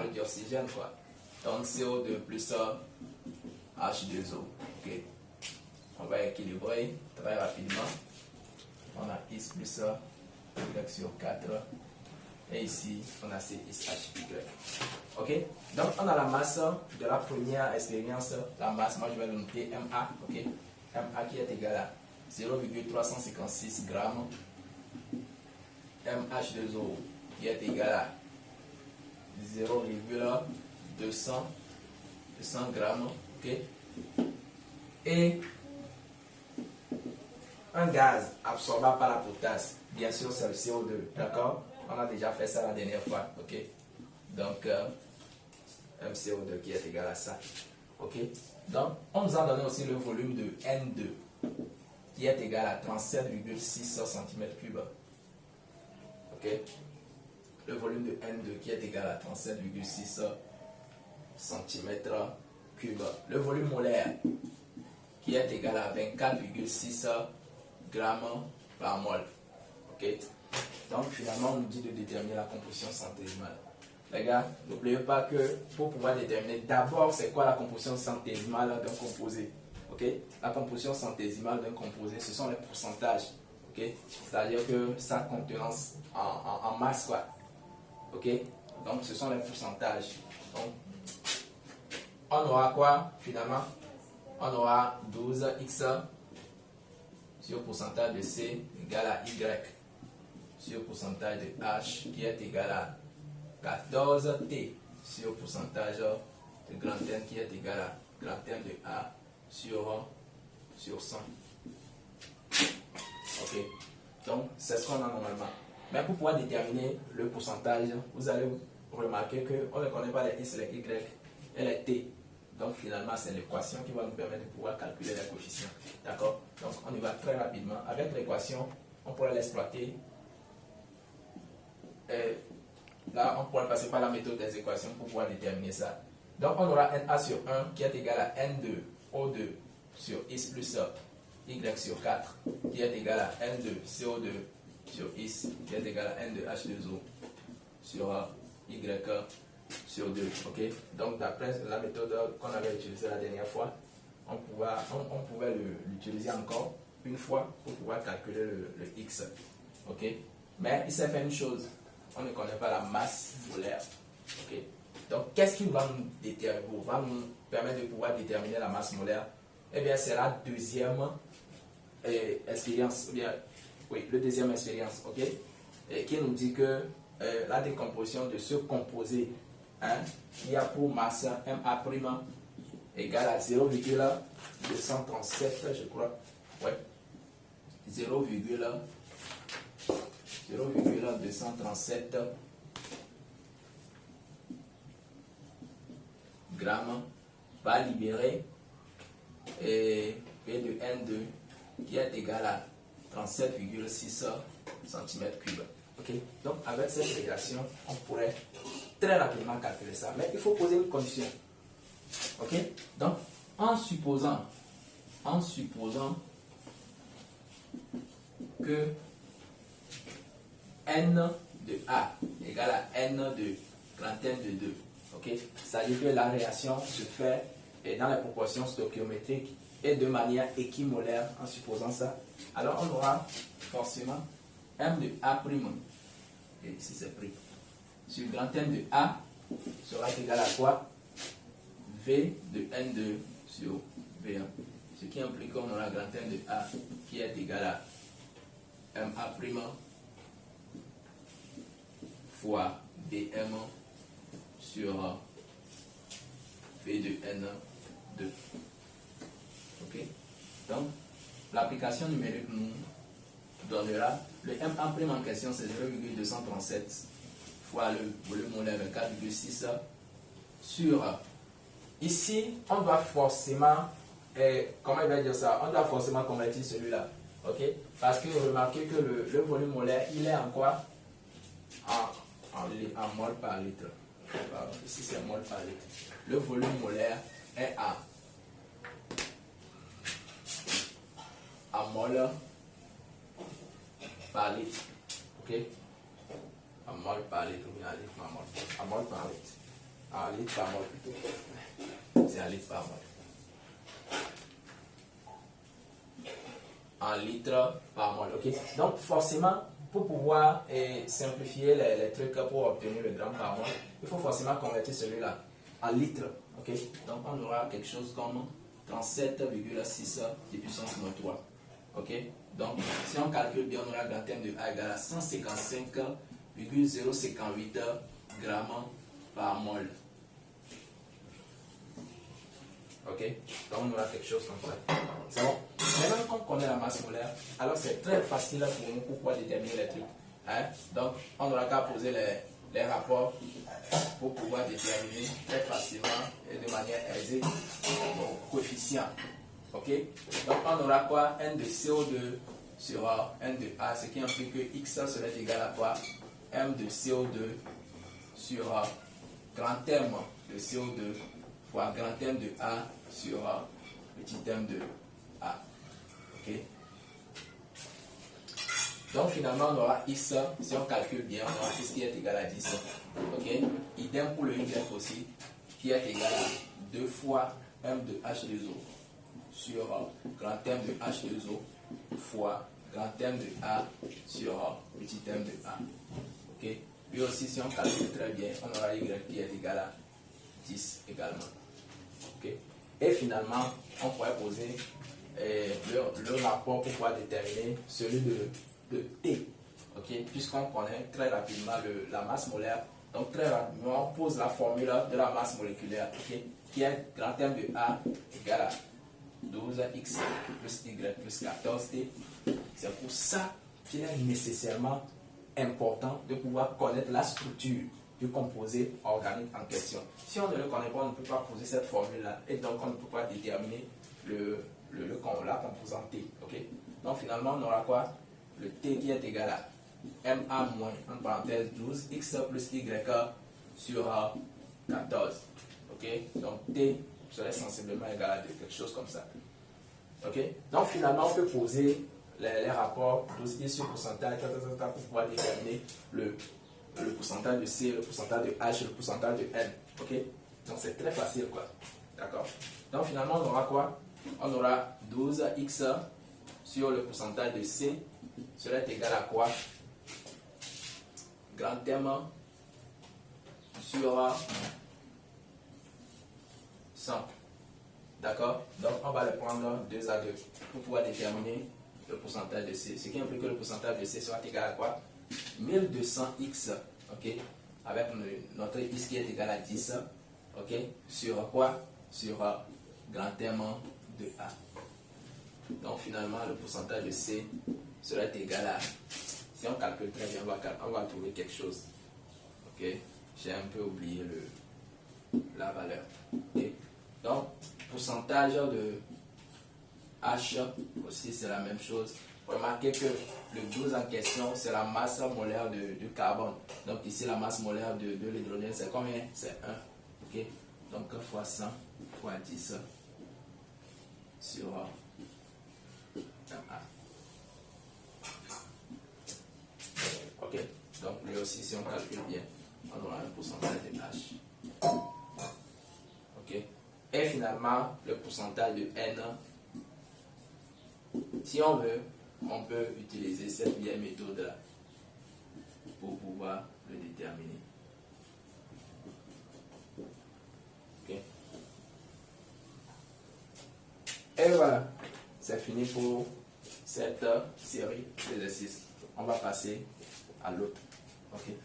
dans le dioxygène, quoi. Donc CO2 plus H2O. Ok. On va équilibrer très rapidement. On a X plus Y sur 4. Et ici, on a CXHY. Ok. Donc, on a la masse de la première expérience. La masse, moi je vais le noter MA. Ok. MA qui est égal à 0,356 grammes. MH2O qui est égal à 0,200 grammes. Ok. Et un gaz absorbable par la potasse, bien sûr, c'est le CO2. D'accord? On a déjà fait ça la dernière fois. Ok? Donc, MCO2 qui est égal à ça. Ok? Donc, on nous a donné aussi le volume de N2 qui est égal à 37,6 cm3. Ok? Le volume de N2 qui est égal à 37,6 cm3. Le volume molaire qui est égal à 24,6 grammes par mol. Ok? Donc finalement, on nous dit de déterminer la composition centésimale. Les gars, n'oubliez pas que pour pouvoir déterminer d'abord c'est quoi la composition centésimale d'un composé. Ok? La composition centésimale d'un composé, ce sont les pourcentages. Ok? C'est-à-dire que sa contenance en masse, quoi. Ok? Donc ce sont les pourcentages. Donc, on aura quoi finalement? On aura 12x sur pourcentage de C égale à Y sur pourcentage de H qui est égal à 14T sur pourcentage de grand N qui est égal à grand N de A sur 100. Ok. Donc, c'est ce qu'on a normalement. Mais pour pouvoir déterminer le pourcentage, vous allez remarquer qu'on ne connaît pas les X, les Y et les T. Donc finalement, c'est l'équation qui va nous permettre de pouvoir calculer les coefficients. D'accord? Donc on y va très rapidement. Avec l'équation, on pourrait l'exploiter. Là, on pourrait passer par la méthode des équations pour pouvoir déterminer ça. Donc on aura NA sur 1 qui est égal à N2 O2 sur X plus Y sur 4 qui est égal à N2 CO2 sur X qui est égal à N2 H2O sur Y sur 2. Ok? Donc d'après la méthode qu'on avait utilisée la dernière fois, on pouvait l'utiliser encore une fois pour pouvoir calculer le X. Ok? Mais il s'est fait une chose, on ne connaît pas la masse molaire. Ok? Donc qu'est-ce qui va nous permettre de pouvoir déterminer la masse molaire? Eh bien c'est la deuxième expérience, oui, le deuxième expérience, ok? Et qui nous dit que la décomposition de ce composé qui a pour masse MA' égale à 0,237, je crois. Ouais. 0,237 grammes va libérer P de N2 qui est égal à 37,6 cm3. Ok? Donc avec cette régression, on pourrait très rapidement calculer ça. Mais il faut poser une condition. Ok? Donc, en supposant que N de A égale à N de grand N de 2. Ok? C'est-à-dire que la réaction se fait dans les proportions stoichiométriques et de manière équimolaire en supposant ça. Alors, on aura forcément M de A', et ici c'est prime, sur grand N de A sera égal à quoi? V de N2 sur V1. Ce qui implique qu'on aura grand N de A qui est égal à MA' fois BM sur V de N2. Ok? Donc, l'application numérique nous donnera le MA' en question, c'est 0,237 fois le volume molaire 24,6 sur. Ici, on doit forcément, comment il va dire ça? On doit forcément convertir celui-là. Ok? Parce que remarquez que le volume molaire, il est en quoi? En mol par litre. Pardon, ici, c'est mol par litre. Le volume molaire est en mol par litre. Ok? En mol par litre, en mol par litre. En litres par mol plutôt. C'est en litres par mol. En litres par mol. Ok. Donc forcément, pour pouvoir simplifier les trucs pour obtenir le gramme par mol, il faut forcément convertir celui-là en litres. Ok. Donc on aura quelque chose comme 37,6 de puissance moins 3. Ok. Donc si on calcule bien, on aura grand terme de A égale à 155,058 grammes par mol. Ok, donc on aura quelque chose comme ça. C'est bon. Maintenant qu'on connaît la masse molaire, alors c'est très facile pour nous pour pouvoir déterminer les trucs. Hein? Donc on n'aura qu'à poser les rapports pour pouvoir déterminer très facilement et de manière aisée nos coefficients. Ok, donc on aura quoi? N de CO2 sur N de A, ce qui implique que X serait égal à quoi? M de CO2 sur grand terme de CO2 fois grand terme de A sur petit terme de A. Ok. Donc finalement on aura X, si on calcule bien, on aura X qui est égal à 10. Ok. Idem pour le Y aussi, qui est égal à 2 fois M de H2O sur grand terme de H2O fois grand terme de A sur petit terme de A. Ok. Puis aussi si on calcule très bien, on aura Y qui est égal à 10 également. Okay. Et finalement, on pourrait poser le rapport pour pouvoir déterminer celui de T. Okay. Puisqu'on connaît très rapidement la masse molaire, donc très rapidement, on pose la formule de la masse moléculaire, okay, qui est grand terme de A égale à 12x plus Y plus 14T. C'est pour ça qu'il est nécessairement important de pouvoir connaître la structure du composé organique en question. Si on ne le connaît pas, on ne peut pas poser cette formule-là et donc on ne peut pas déterminer la composante T. Okay? Donc finalement, on aura quoi? Le T qui est égal à MA moins, en parenthèse, 12x plus Y sur 14. Okay? Donc T serait sensiblement égal à quelque chose comme ça. Okay? Donc finalement, on peut poser les rapports 12 sur pourcentage pour pouvoir déterminer le pourcentage de C, le pourcentage de H, le pourcentage de N. Ok? Donc c'est très facile, quoi. D'accord? Donc finalement, on aura quoi? On aura 12x sur le pourcentage de C serait égal à quoi? Grand terme sur 100. D'accord? Donc on va le prendre 2 à 2 pour pouvoir déterminer le pourcentage de C. Ce qui implique que le pourcentage de C sera égal à quoi? 1200x, ok, avec notre x qui est égal à 10, ok, sur quoi? Sur grand terme de A. Donc finalement, le pourcentage de C serait égal à, si on calcule très bien, on va trouver quelque chose. Ok, j'ai un peu oublié la valeur. Okay. Donc, pourcentage de H aussi, c'est la même chose. Remarquez que le 12 en question, c'est la masse molaire du carbone. Donc ici, la masse molaire de l'hydrogène, c'est combien? C'est 1. Okay? Donc fois 100 fois 10 sur 1A. Ok. Donc lui aussi, si on calcule bien, on aura un pourcentage de H. Ok. Et finalement, le pourcentage de N. Si on veut, on peut utiliser cette vieille méthode-là pour pouvoir le déterminer. Okay. Et voilà, c'est fini pour cette série d'exercices. On va passer à l'autre. Okay.